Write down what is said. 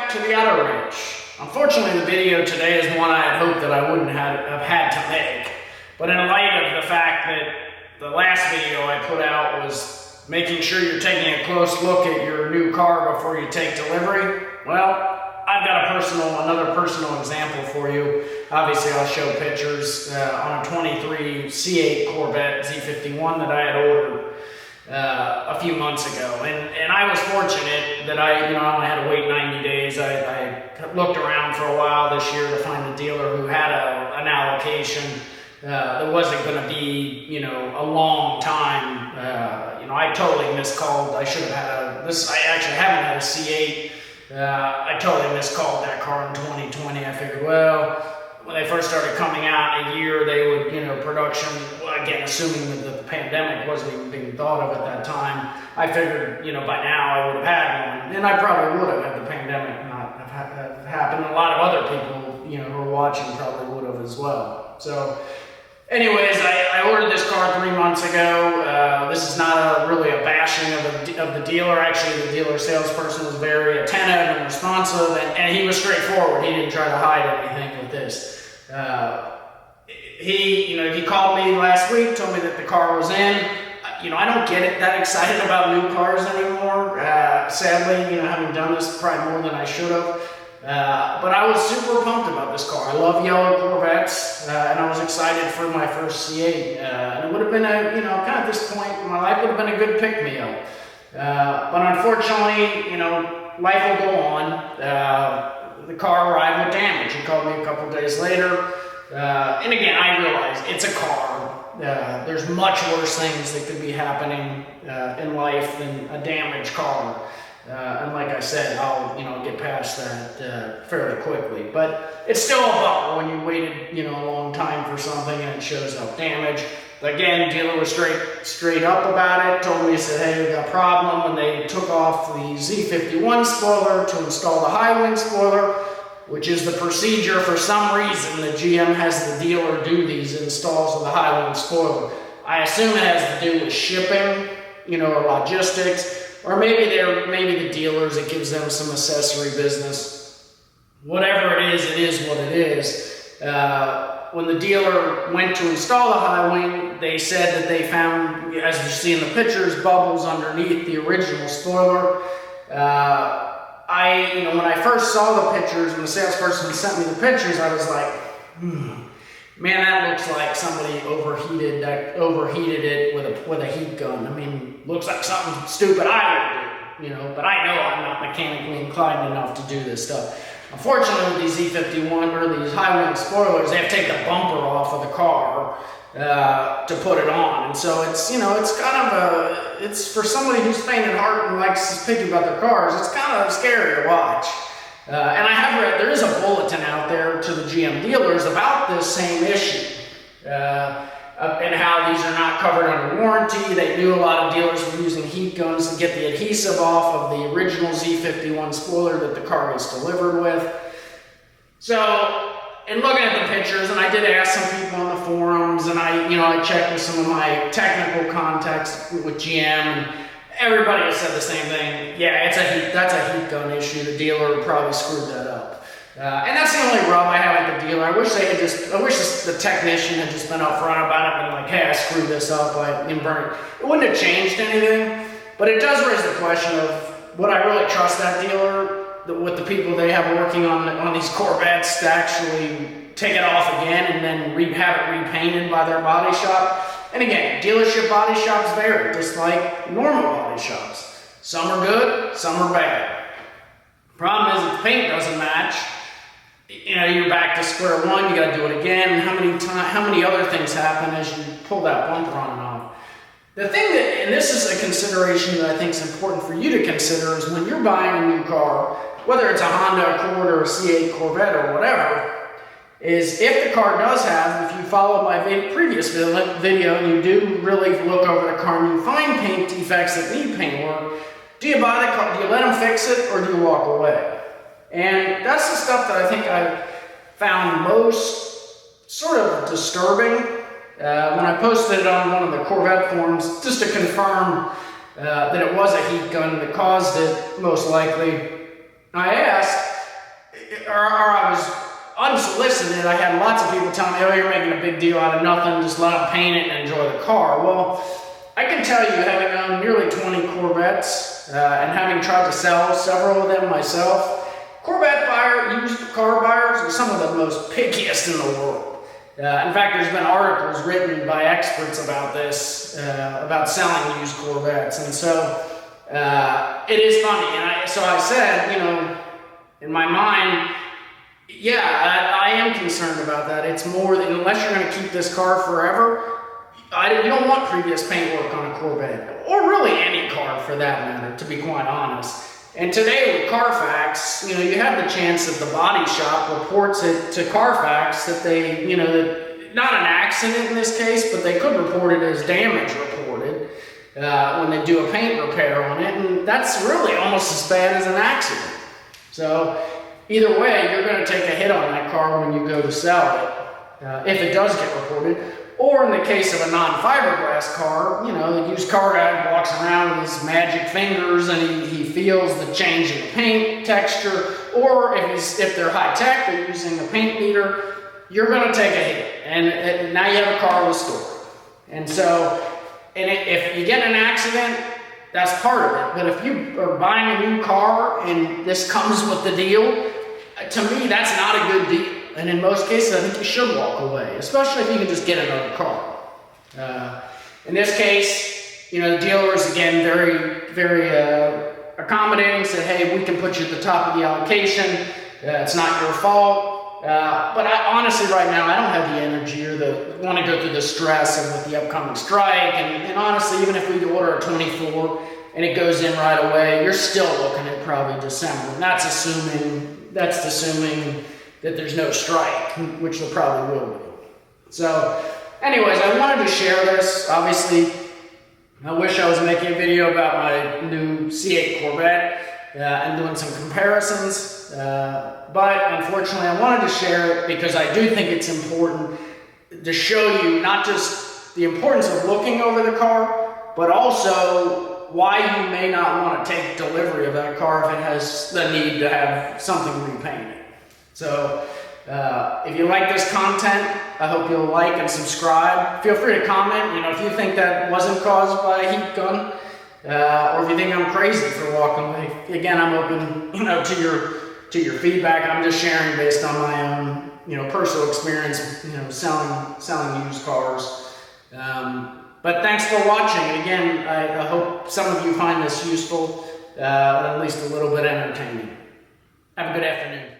back to the auto wrench. Unfortunately, the video today is one I had hoped that I wouldn't have had to make. But in light of the fact that the last video I put out was making sure you're taking a close look at your new car before you take delivery, well, I've got another personal example for you. Obviously, I'll show pictures on a 23 C8 Corvette Z51 that I had ordered a few months ago, and I was fortunate that I only had to wait 90 days. I looked around for a while this year to find a dealer who had an allocation that wasn't going to be, a long time. I totally miscalled. I should have had I actually haven't had a C8. I totally miscalled that car in 2020. I figured, well, when they first started coming out in a year, they would, production, again, assuming that the pandemic wasn't even being thought of at that time, I figured, by now I would have had one. And I probably would have had the pandemic not have happened. A lot of other people, who are watching probably would have as well. So, anyways, I ordered this car 3 months ago. This is not really a bashing of the dealer. Actually, the dealer salesperson was very attentive and responsive, and he was straightforward. He didn't try to hide anything with this. He called me last week, told me that the car was in. I don't get that excited about new cars anymore. Sadly, having done this probably more than I should have. But I was super pumped about this car. I love yellow Corvettes, and I was excited for my first C8. And it would have been kind of at this point in my life, would have been a good pick-me-up. But unfortunately, life will go on. The car arrived with damage. He called me a couple days later. And again, I realize it's a car. There's much worse things that could be happening in life than a damaged car. And like I said, I'll get past that fairly quickly. But it's still a bummer when you waited a long time for something and it shows up damaged. Again, dealer was straight up about it. Told me, he said, hey, we got a problem. When they took off the Z51 spoiler to install the high wing spoiler, which is the procedure for some reason that GM has the dealer do these installs of the high wing spoiler. I assume it has to do with shipping, or logistics. Or maybe the dealers, it gives them some accessory business. Whatever it is what it is. When the dealer went to install the high wing, they said that they found, as you see in the pictures, bubbles underneath the original spoiler. When I first saw the pictures, when the salesperson sent me the pictures, I was like, man, that looks like somebody overheated it with a heat gun. I mean, looks like something stupid I would do, but I know I'm not mechanically inclined enough to do this stuff. Unfortunately, with these Z51 or these high wing spoilers, they have to take the bumper off of the car to put it on, and so it's it's kind of it's for somebody who's faint at heart and likes to pick about their cars. It's kind of scary to watch. And I have read, there is a bulletin out there to the GM dealers about this same issue, and how these are not covered under warranty. They knew a lot of dealers were using heat guns to get the adhesive off of the original Z51 spoiler that the car was delivered with. So, in looking at the pictures, and I did ask some people on the forums, and I checked with some of my technical contacts with GM, and everybody has said the same thing. Yeah, that's a heat gun issue. The dealer probably screwed that up. And that's the only rub I have with the dealer. I wish the technician had just been upfront about it and been like, hey, I screwed this up, I didn't burn it. It wouldn't have changed anything, but it does raise the question of, would I really trust that dealer with the people they have working on these Corvettes to actually take it off again and then have it repainted by their body shop? And again, dealership body shops vary, just like normal body shops. Some are good, some are bad. Problem is, if the paint doesn't match, you're back to square one. You got to do it again. How many other things happen as you pull that bumper on and off? The thing and this is a consideration that I think is important for you to consider, is when you're buying a new car, whether it's a Honda Accord or a C8 Corvette or whatever, is if the car does have, if you followed my previous video and you do really look over the car and you find paint defects that need paint work, do you buy the car, do you let them fix it, or do you walk away? And that's the stuff that I think I found most sort of disturbing when I posted it on one of the Corvette forums, just to confirm that it was a heat gun that caused it, most likely. I asked, I was unsolicited, I had lots of people telling me, oh, you're making a big deal out of nothing, just let them paint it and enjoy the car. Well, I can tell you, having owned nearly 20 Corvettes and having tried to sell several of them myself, Corvette used car buyers are some of the most pickiest in the world. In fact, there's been articles written by experts about this, about selling used Corvettes, and so it is funny. And so I said, you know, in my mind, yeah, I am concerned about that. It's more that unless you're going to keep this car forever, you don't want previous paintwork on a Corvette, or really any car for that matter, to be quite honest. And today with Carfax, you know, you have the chance that the body shop reports it to Carfax that they, you know, not an accident in this case, but they could report it as damage reported when they do a paint repair on it, and that's really almost as bad as an accident. So either way, you're going to take a hit on that car when you go to sell it, if it does get reported. Or in the case of a non-fiberglass car, you know, the used car guy walks around with his magic fingers and he feels the change in the paint texture. Or if they're high-tech, they're using a paint meter, you're going to take a hit. And now you have a car with a story. And so, if you get in an accident, that's part of it. But if you are buying a new car and this comes with the deal, to me, that's not a good deal. And in most cases, I think you should walk away, especially if you can just get another car. In this case, you know, the dealer is, again, very, very accommodating, said, hey, we can put you at the top of the allocation. It's not your fault. But honestly, right now, I don't have the energy or want to go through the stress of with the upcoming strike. And honestly, even if we order a 24 and it goes in right away, you're still looking at probably December. And that's assuming that there's no strike, which there probably will be. So, anyways, I wanted to share this. Obviously, I wish I was making a video about my new C8 Corvette and doing some comparisons, but unfortunately I wanted to share it because I do think it's important to show you not just the importance of looking over the car, but also why you may not want to take delivery of that car if it has the need to have something repainted. So, if you like this content, I hope you'll like and subscribe. Feel free to comment, you know, if you think that wasn't caused by a heat gun, or if you think I'm crazy for walking away. Again, I'm open, you know, to your feedback. I'm just sharing based on my own, you know, personal experience, you know, selling used cars. But thanks for watching. And again, I hope some of you find this useful, at least a little bit entertaining. Have a good afternoon.